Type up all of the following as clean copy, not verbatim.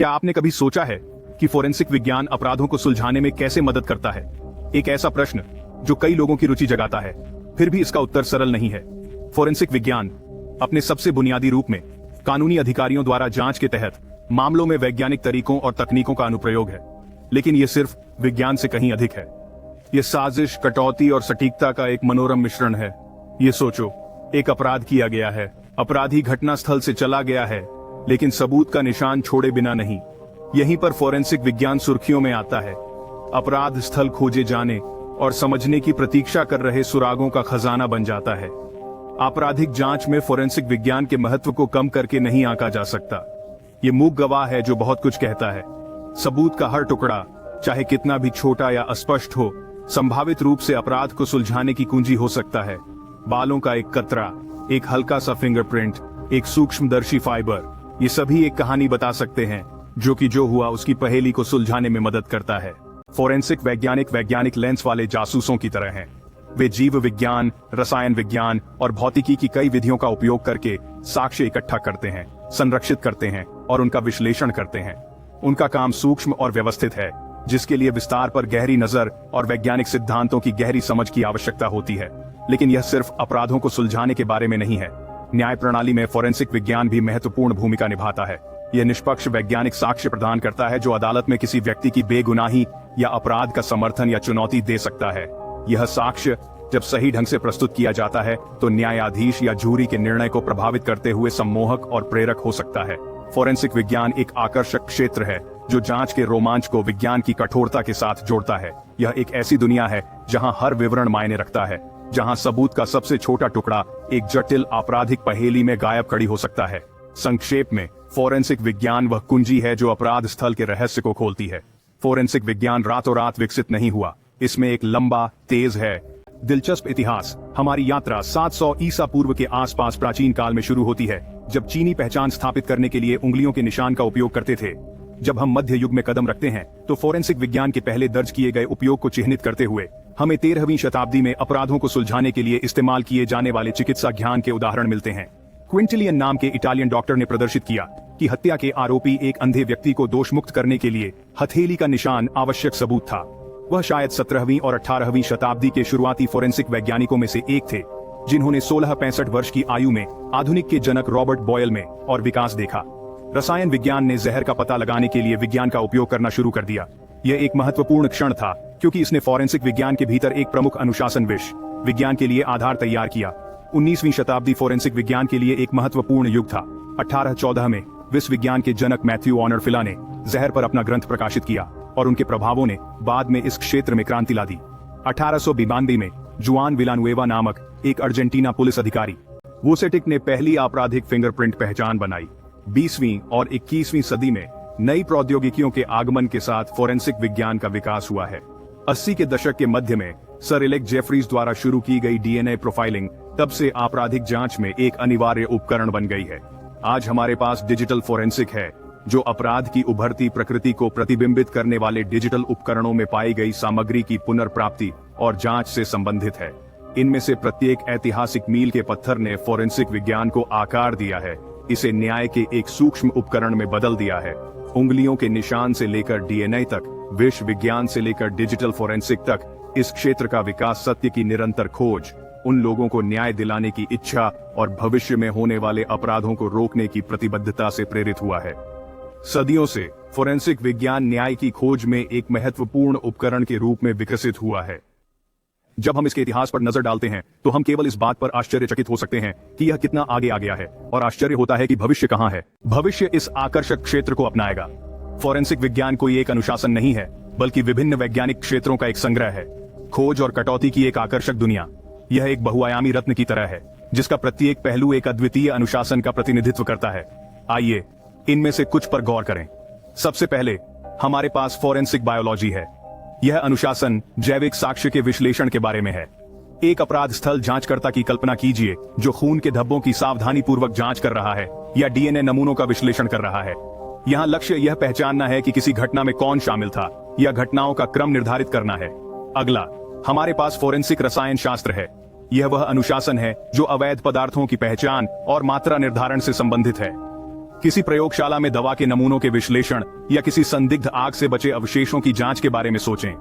क्या आपने कभी सोचा है कि फोरेंसिक विज्ञान अपराधों को सुलझाने में कैसे मदद करता है? एक ऐसा प्रश्न जो कई लोगों की रुचि जगाता है, फिर भी इसका उत्तर सरल नहीं है। फोरेंसिक विज्ञान अपने सबसे बुनियादी रूप में कानूनी अधिकारियों द्वारा जांच के तहत मामलों में वैज्ञानिक तरीकों और तकनीकों का अनुप्रयोग है, लेकिन यह सिर्फ विज्ञान से कहीं अधिक है। यह साजिश, कटौती और सटीकता का एक मनोरम मिश्रण है। ये सोचो, एक अपराध किया गया है, अपराधी घटनास्थल से चला गया है, लेकिन सबूत का निशान छोड़े बिना नहीं। यहीं पर फोरेंसिक विज्ञान सुर्खियों में आता है। अपराध स्थल खोजे जाने और समझने की प्रतीक्षा कर रहे सुरागों का खजाना बन जाता है। आपराधिक जांच में फोरेंसिक विज्ञान के महत्व को कम करके नहीं आंका जा सकता। ये मूक गवाह है जो बहुत कुछ कहता है। सबूत का हर टुकड़ा, चाहे कितना भी छोटा या अस्पष्ट हो, संभावित रूप से अपराध को सुलझाने की कुंजी हो सकता है। बालों का एक कतरा, एक हल्का सा फिंगरप्रिंट, एक सूक्ष्मदर्शी फाइबर, ये सभी एक कहानी बता सकते हैं जो कि जो हुआ उसकी पहेली को सुलझाने में मदद करता है। फोरेंसिक वैज्ञानिक लेंस वाले जासूसों की तरह हैं। वे जीव विज्ञान, रसायन विज्ञान और भौतिकी की कई विधियों का उपयोग करके साक्ष्य इकट्ठा करते हैं, संरक्षित करते हैं और उनका विश्लेषण करते हैं। उनका काम सूक्ष्म और व्यवस्थित है, जिसके लिए विस्तार पर गहरी नजर और वैज्ञानिक सिद्धांतों की गहरी समझ की आवश्यकता होती है। लेकिन यह सिर्फ अपराधों को सुलझाने के बारे में नहीं है। न्याय प्रणाली में फोरेंसिक विज्ञान भी महत्वपूर्ण भूमिका निभाता है। यह निष्पक्ष वैज्ञानिक साक्ष्य प्रदान करता है जो अदालत में किसी व्यक्ति की बेगुनाही या अपराध का समर्थन या चुनौती दे सकता है। यह साक्ष्य जब सही ढंग से प्रस्तुत किया जाता है तो न्यायाधीश या जूरी के निर्णय को प्रभावित करते हुए सम्मोहक और प्रेरक हो सकता है। फोरेंसिक विज्ञान एक आकर्षक क्षेत्र है जो जांच के रोमांच को विज्ञान की कठोरता के साथ जोड़ता है। यह एक ऐसी दुनिया है जहां हर विवरण मायने रखता है, जहां सबूत का सबसे छोटा टुकड़ा एक जटिल आपराधिक पहेली में गायब खड़ी हो सकता है। संक्षेप में, फोरेंसिक विज्ञान वह कुंजी है जो अपराध स्थल के रहस्य को खोलती है। फोरेंसिक विज्ञान रातों रात विकसित नहीं हुआ। इसमें एक लंबा, तेज है दिलचस्प इतिहास। हमारी यात्रा 700 ईसा पूर्व के आसपास प्राचीन काल में शुरू होती है, जब चीनी पहचान स्थापित करने के लिए उंगलियों के निशान का उपयोग करते थे। जब हम मध्य युग में कदम रखते हैं तो फोरेंसिक विज्ञान के पहले दर्ज किए गए उपयोग को चिह्नित करते हुए हमें 13वीं शताब्दी में अपराधों को सुलझाने के लिए इस्तेमाल किए जाने वाले चिकित्सा ज्ञान के उदाहरण मिलते हैं। क्विंटिलियन नाम के इटालियन डॉक्टर ने प्रदर्शित किया कि हत्या के आरोपी एक अंधे व्यक्ति को दोषमुक्त करने के लिए हथेली का निशान आवश्यक सबूत था। वह शायद 17वीं और 18वीं शताब्दी के शुरुआती फोरेंसिक वैज्ञानिकों में से एक थे, जिन्होंने 16-65 वर्ष की आयु में आधुनिक के जनक रॉबर्ट बॉयल में और विकास देखा। रसायन विज्ञान ने जहर का पता लगाने के लिए विज्ञान का उपयोग करना शुरू कर दिया। यह एक महत्वपूर्ण क्षण था क्योंकि इसने फोरेंसिक विज्ञान के भीतर एक प्रमुख अनुशासन विज्ञान के लिए आधार तैयार किया। 19वीं शताब्दी फोरेंसिक विज्ञान के लिए एक महत्वपूर्ण युग था। 1814 में विश्व विज्ञान के जनक मैथ्यू ऑनर फिला ने जहर पर अपना ग्रंथ प्रकाशित किया और उनके प्रभावों ने बाद में इस क्षेत्र में क्रांति ला दी। 1892 में जुआन विलानुएवा नामक एक अर्जेंटीना पुलिस अधिकारी वोसेटिक ने पहली आपराधिक फिंगरप्रिंट पहचान बनाई। 20वीं और 21वीं सदी में नई प्रौद्योगिकियों के आगमन के साथ फोरेंसिक विज्ञान का विकास हुआ है। 80 के दशक के मध्य में सर एलेक्स जेफरीज द्वारा शुरू की गई डीएनए प्रोफाइलिंग तब से आपराधिक जांच में एक अनिवार्य उपकरण बन गई है। आज हमारे पास डिजिटल फोरेंसिक है, जो अपराध की उभरती प्रकृति को प्रतिबिंबित करने वाले डिजिटल उपकरणों में पाई गई सामग्री की पुनर्प्राप्ति और जांच से संबंधित है। इनमें से प्रत्येक ऐतिहासिक मील के पत्थर ने फोरेंसिक विज्ञान को आकार दिया है, इसे न्याय के एक सूक्ष्म उपकरण में बदल दिया है। उंगलियों के निशान से लेकर डीएनए तक, विश्व विज्ञान से लेकर डिजिटल फोरेंसिक तक, इस क्षेत्र का विकास सत्य की निरंतर खोज, उन लोगों को न्याय दिलाने की इच्छा और भविष्य में होने वाले अपराधों को रोकने की प्रतिबद्धता से प्रेरित हुआ है। सदियों से फोरेंसिक विज्ञान न्याय की खोज में एक महत्वपूर्ण उपकरण के रूप में विकसित हुआ है। जब हम इसके इतिहास पर नजर डालते हैं तो हम केवल इस बात पर आश्चर्यचकित हो सकते हैं कि यह कितना आगे आ गया है, और आश्चर्य होता है कि भविष्य कहां है। भविष्य इस आकर्षक क्षेत्र को अपनाएगा। फोरेंसिक विज्ञान कोई एक अनुशासन नहीं है, बल्कि विभिन्न वैज्ञानिक क्षेत्रों का एक संग्रह है। खोज और कटौती की एक आकर्षक दुनिया। यह एक बहुआयामी रत्न की तरह है, जिसका प्रत्येक पहलू एक अद्वितीय अनुशासन का प्रतिनिधित्व करता है। आइए इनमें से कुछ पर गौर करें। सबसे पहले हमारे पास फोरेंसिक बायोलॉजी है। यह अनुशासन जैविक साक्ष्य के विश्लेषण के बारे में है। एक अपराध स्थल जांचकर्ता की कल्पना कीजिए जो खून के धब्बों की सावधानी पूर्वक जांच कर रहा है या डीएनए नमूनों का विश्लेषण कर रहा है। यहाँ लक्ष्य यह पहचानना है कि किसी घटना में कौन शामिल था या घटनाओं का क्रम निर्धारित करना है। अगला, हमारे पास फोरेंसिक रसायन शास्त्र है। यह वह अनुशासन है जो अवैध पदार्थों की पहचान और मात्रा निर्धारण से संबंधित है। किसी प्रयोगशाला में दवा के नमूनों के विश्लेषण या किसी संदिग्ध आग से बचे अवशेषों की जांच के बारे में सोचें।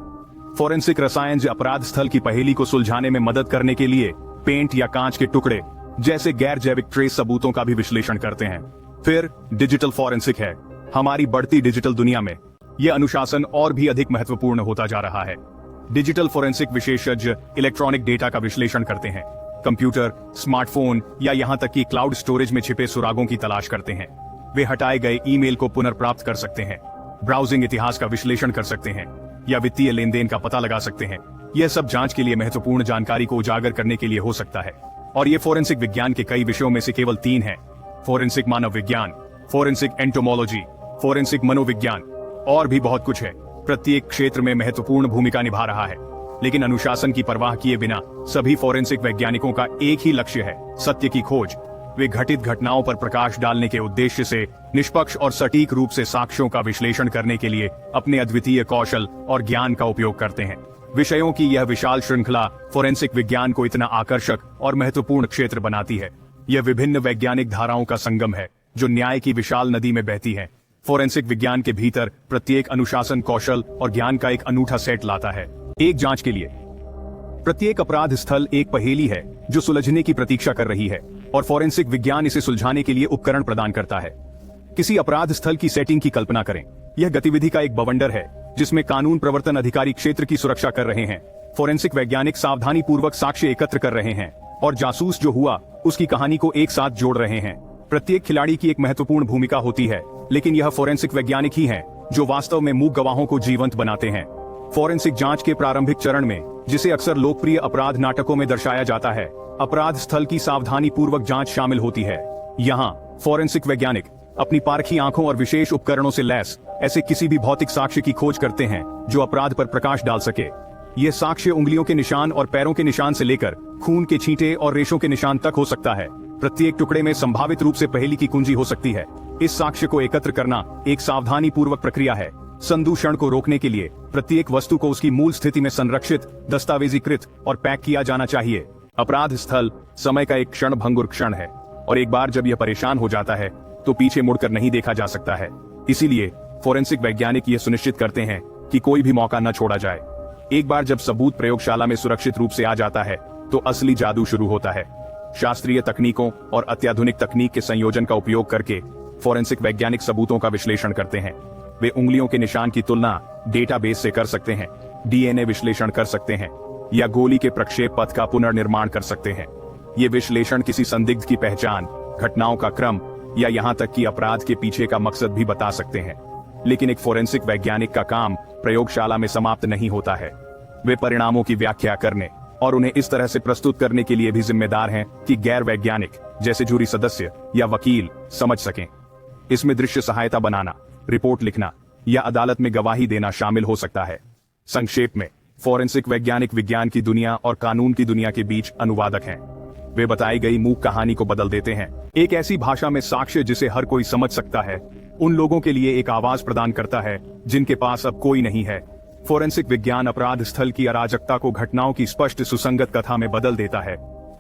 फोरेंसिक रसायन अपराध स्थल की पहेली को सुलझाने में मदद करने के लिए पेंट या कांच के टुकड़े जैसे गैर जैविक ट्रेस सबूतों का भी विश्लेषण करते हैं। फिर डिजिटल फोरेंसिक है। हमारी बढ़ती डिजिटल दुनिया में यह अनुशासन और भी अधिक महत्वपूर्ण होता जा रहा है। डिजिटल फोरेंसिक विशेषज्ञ इलेक्ट्रॉनिक डेटा का विश्लेषण करते हैं, कंप्यूटर, स्मार्टफोन या यहां तक कि क्लाउड स्टोरेज में छिपे सुरागों की तलाश करते हैं। वे हटाए गए ईमेल को पुनर्प्राप्त कर सकते हैं, ब्राउजिंग इतिहास का विश्लेषण कर सकते हैं या वित्तीय लेन देन का पता लगा सकते हैं। यह सब जांच के लिए महत्वपूर्ण जानकारी को उजागर करने के लिए हो सकता है। और ये फोरेंसिक विज्ञान के कई विषयों में से केवल 3 हैं। फोरेंसिक मानव विज्ञान, फोरेंसिक एंटोमोलॉजी, फोरेंसिक मनोविज्ञान और भी बहुत कुछ है। प्रत्येक क्षेत्र में महत्वपूर्ण भूमिका निभा रहा है, लेकिन अनुशासन की परवाह किए बिना सभी फोरेंसिक वैज्ञानिकों का एक ही लक्ष्य है, सत्य की खोज। वे घटित घटनाओं पर प्रकाश डालने के उद्देश्य से निष्पक्ष और सटीक रूप से साक्ष्यों का विश्लेषण करने के लिए अपने अद्वितीय कौशल और ज्ञान का उपयोग करते हैं। विषयों की यह विशाल श्रृंखला फोरेंसिक विज्ञान को इतना आकर्षक और महत्वपूर्ण क्षेत्र बनाती है। यह विभिन्न वैज्ञानिक धाराओं का संगम है जो न्याय की विशाल नदी में बहती है। फोरेंसिक विज्ञान के भीतर प्रत्येक अनुशासन, कौशल और ज्ञान का एक अनूठा सेट लाता है। एक जांच के लिए प्रत्येक अपराध स्थल एक पहेली है जो सुलझने की प्रतीक्षा कर रही है, और फोरेंसिक विज्ञान इसे सुलझाने के लिए उपकरण प्रदान करता है। किसी अपराध स्थल की सेटिंग की कल्पना करें। यह गतिविधि का एक बवंडर है जिसमें कानून प्रवर्तन अधिकारी क्षेत्र की सुरक्षा कर रहे हैं, फोरेंसिक वैज्ञानिक सावधानी पूर्वक साक्ष्य एकत्र कर रहे हैं और जासूस जो हुआ उसकी कहानी को एक साथ जोड़ रहे हैं। प्रत्येक खिलाड़ी की एक महत्वपूर्ण भूमिका होती है, लेकिन यह फोरेंसिक वैज्ञानिक ही हैं जो वास्तव में मूक गवाहों को जीवंत बनाते हैं। फोरेंसिक जांच के प्रारंभिक चरण में, जिसे अक्सर लोकप्रिय अपराध नाटकों में दर्शाया जाता है, अपराध स्थल की सावधानी पूर्वक जांच शामिल होती है। यहाँ फोरेंसिक वैज्ञानिक अपनी पारखी आंखों और विशेष उपकरणों से लैस ऐसे किसी भी भौतिक साक्ष्य की खोज करते हैं जो अपराध पर प्रकाश डाल सके। ये साक्ष्य उंगलियों के निशान और पैरों के निशान से लेकर खून के छींटे और रेशों के निशान तक हो सकता है। प्रत्येक टुकड़े में संभावित रूप से पहेली की कुंजी हो सकती है। इस साक्ष्य को एकत्र करना एक सावधानी पूर्वक प्रक्रिया है। संदूषण को रोकने के लिए प्रत्येक वस्तु को उसकी मूल स्थिति में संरक्षित, दस्तावेजीकृत और पैक किया जाना चाहिए। अपराध स्थल समय का एक क्षण भंगुर क्षण है, और एक बार जब यह परेशान हो जाता है तो पीछे मुड़कर नहीं देखा जा सकता है। इसीलिए फोरेंसिक वैज्ञानिक यह सुनिश्चित करते हैं कि कोई भी मौका न छोड़ा जाए। एक बार जब सबूत प्रयोगशाला में सुरक्षित रूप से आ जाता है तो असली जादू शुरू होता है। शास्त्रीय तकनीकों और अत्याधुनिक तकनीक के संयोजन का उपयोग करके फोरेंसिक वैज्ञानिक सबूतों का विश्लेषण करते हैं। वे उंगलियों के निशान की तुलना डेटाबेस से कर सकते हैं, डीएनए विश्लेषण कर सकते हैं या गोली के प्रक्षेप पथ का पुनर्निर्माण कर सकते हैं। ये विश्लेषण किसी संदिग्ध की पहचान, घटनाओं का क्रम या यहाँ तक कि अपराध के पीछे का मकसद भी बता सकते हैं। लेकिन एक फोरेंसिक वैज्ञानिक का काम प्रयोगशाला में समाप्त नहीं होता है। वे परिणामों की व्याख्या करने और उन्हें इस तरह से प्रस्तुत करने के लिए भी जिम्मेदार हैं कि गैर वैज्ञानिक जैसे जूरी सदस्य या वकील समझ सकें। इसमें दृश्य सहायता बनाना, रिपोर्ट लिखना या अदालत में गवाही देना शामिल हो सकता है। संक्षेप में, फोरेंसिक वैज्ञानिक विज्ञान की दुनिया और कानून की दुनिया के बीच अनुवादक हैं। वे बताई गई मूक कहानी को बदल देते हैं। एक ऐसी भाषा में साक्ष्य जिसे हर कोई समझ सकता है, उन लोगों के लिए एक आवाज प्रदान करता है जिनके पास अब कोई नहीं है। फोरेंसिक विज्ञान अपराध स्थल की अराजकता को घटनाओं की स्पष्ट सुसंगत कथा में बदल देता है।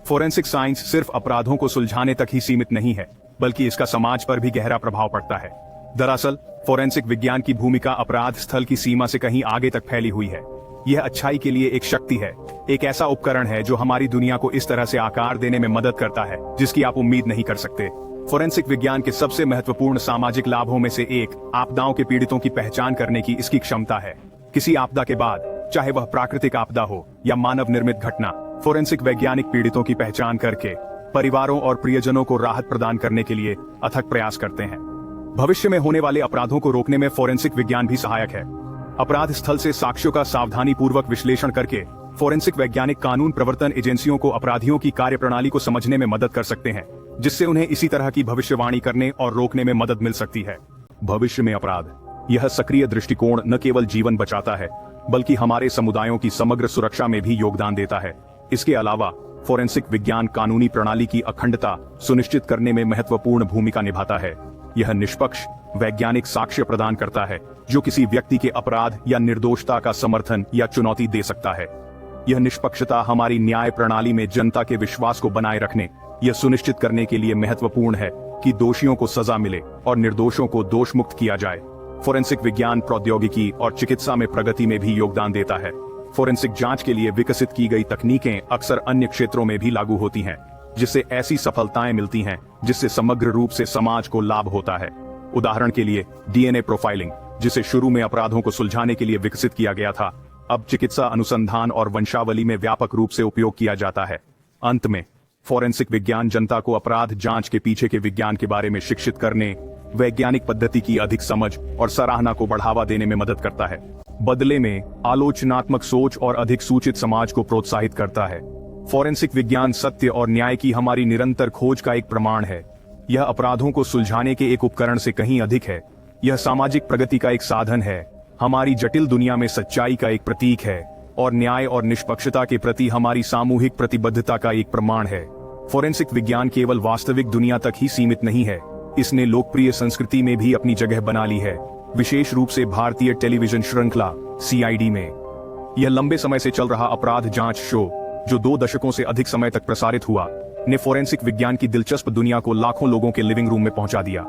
फोरेंसिक साइंस सिर्फ अपराधों को सुलझाने तक ही सीमित नहीं है, बल्कि इसका समाज पर भी गहरा प्रभाव पड़ता है। दरअसल फोरेंसिक विज्ञान की भूमिका अपराध स्थल की सीमा से कहीं आगे तक फैली हुई है। यह अच्छाई के लिए एक शक्ति है, एक ऐसा उपकरण है जो हमारी दुनिया को इस तरह से आकार देने में मदद करता है जिसकी आप उम्मीद नहीं कर सकते। फोरेंसिक विज्ञान के सबसे महत्वपूर्ण सामाजिक लाभों में से एक आपदाओं के पीड़ितों की पहचान करने की इसकी क्षमता है। किसी आपदा के बाद, चाहे वह प्राकृतिक आपदा हो या मानव निर्मित घटना, फोरेंसिक वैज्ञानिक पीड़ितों की पहचान करके परिवारों और प्रियजनों को राहत प्रदान करने के लिए अथक प्रयास करते हैं। भविष्य में होने वाले अपराधों को रोकने में फोरेंसिक विज्ञान भी सहायक है। अपराध स्थल से साक्ष्यों का सावधानी पूर्वक विश्लेषण करके फोरेंसिक वैज्ञानिक कानून प्रवर्तन एजेंसियों को अपराधियों की कार्यप्रणाली को समझने में मदद कर सकते हैं, जिससे उन्हें इसी तरह की भविष्यवाणी करने और रोकने में मदद मिल सकती है। भविष्य में अपराध, यह सक्रिय दृष्टिकोण न केवल जीवन बचाता है, बल्कि हमारे समुदायों की समग्र सुरक्षा में भी योगदान देता है। इसके अलावा फोरेंसिक विज्ञान कानूनी प्रणाली की अखंडता सुनिश्चित करने में महत्वपूर्ण भूमिका निभाता है। यह निष्पक्ष वैज्ञानिक साक्ष्य प्रदान करता है जो किसी व्यक्ति के अपराध या निर्दोषता का समर्थन या चुनौती दे सकता है। यह निष्पक्षता हमारी न्याय प्रणाली में जनता के विश्वास को बनाए रखने, यह सुनिश्चित करने के लिए महत्वपूर्ण है कि दोषियों को सजा मिले और निर्दोषों को दोष मुक्त किया जाए। फोरेंसिक विज्ञान प्रौद्योगिकी और चिकित्सा में प्रगति में भी योगदान देता है। फोरेंसिक जांच के लिए विकसित की गई तकनीकें अक्सर अन्य क्षेत्रों में भी लागू होती हैं, जिससे ऐसी सफलताएं मिलती हैं जिससे समग्र रूप से समाज को लाभ होता है। उदाहरण के लिए डीएनए प्रोफाइलिंग, जिसे शुरू में अपराधों को सुलझाने के लिए विकसित किया गया था, अब चिकित्सा अनुसंधान और वंशावली में व्यापक रूप से उपयोग किया जाता है। अंत में फोरेंसिक विज्ञान जनता को अपराध जांच के पीछे के विज्ञान के बारे में शिक्षित करने, वैज्ञानिक पद्धति की अधिक समझ और सराहना को बढ़ावा देने में मदद करता है। बदले में आलोचनात्मक सोच और अधिक सूचित समाज को प्रोत्साहित करता है। फोरेंसिक विज्ञान सत्य और न्याय की हमारी निरंतर खोज का एक प्रमाण है। यह अपराधों को सुलझाने के एक उपकरण से कहीं अधिक है। यह सामाजिक प्रगति का एक साधन है, हमारी जटिल दुनिया में सच्चाई का एक प्रतीक है और न्याय और निष्पक्षता के प्रति हमारी सामूहिक प्रतिबद्धता का एक प्रमाण है। फोरेंसिक विज्ञान केवल वास्तविक दुनिया तक ही सीमित नहीं है, इसने लोकप्रिय संस्कृति में भी अपनी जगह बना ली है, विशेष रूप से भारतीय टेलीविजन श्रृंखला सीआईडी में। यह लंबे समय से चल रहा अपराध जांच शो, जो 2 दशकों से अधिक समय तक प्रसारित हुआ, ने फोरेंसिक विज्ञान की दिलचस्प दुनिया को लाखों लोगों के लिविंग रूम में पहुंचा दिया।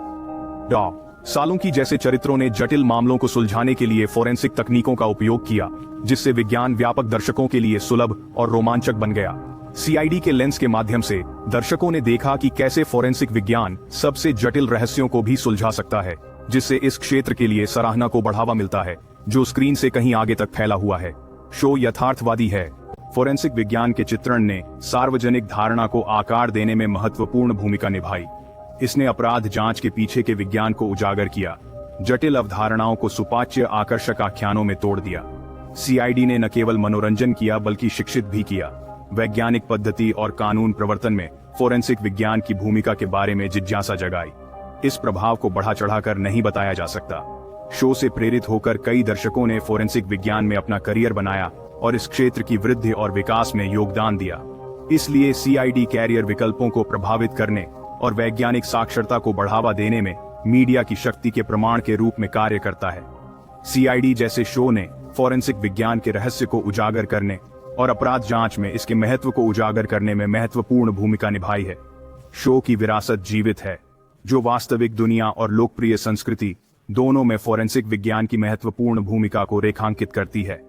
सालों की जैसे चरित्रों ने जटिल मामलों को सुलझाने के लिए फोरेंसिक तकनीकों का उपयोग किया, जिससे विज्ञान व्यापक दर्शकों के लिए सुलभ और रोमांचक बन गया। सीआईडी के लेंस के माध्यम से दर्शकों ने देखा कि कैसे फोरेंसिक विज्ञान सबसे जटिल रहस्यों को भी सुलझा सकता है, जिससे इस क्षेत्र के लिए सराहना को बढ़ावा मिलता है, जो स्क्रीन से कहीं आगे तक फैला हुआ है। शो यथार्थवादी है। फोरेंसिक विज्ञान के चित्रण ने सार्वजनिक धारणा को आकार देने में महत्वपूर्ण भूमिका निभाई। इसने अपराध जांच के पीछे के विज्ञान को उजागर किया, जटिल अवधारणाओं को सुपाच्य आकर्षक आख्यानों में तोड़ दिया। सीआईडी ने न केवल मनोरंजन किया बल्कि शिक्षित भी किया। वैज्ञानिक पद्धति और कानून प्रवर्तन में फोरेंसिक विज्ञान की भूमिका के बारे में जिज्ञासा जगाई। इस प्रभाव को बढ़ा चढ़ाकर नहीं बताया जा सकता। शो से प्रेरित होकर कई दर्शकों ने फोरेंसिक विज्ञान में अपना करियर बनाया और इस क्षेत्र की वृद्धि और विकास में योगदान दिया। इसलिए सीआईडी कैरियर विकल्पों को प्रभावित करने और वैज्ञानिक साक्षरता को बढ़ावा देने में मीडिया की शक्ति के प्रमाण के रूप में कार्य करता है। सीआईडी जैसे शो ने फोरेंसिक विज्ञान के रहस्य को उजागर करने और अपराध जांच में इसके महत्व को उजागर करने में महत्वपूर्ण भूमिका निभाई है। शो की विरासत जीवित है, जो वास्तविक दुनिया और लोकप्रिय संस्कृति दोनों में फोरेंसिक विज्ञान की महत्वपूर्ण भूमिका को रेखांकित करती है।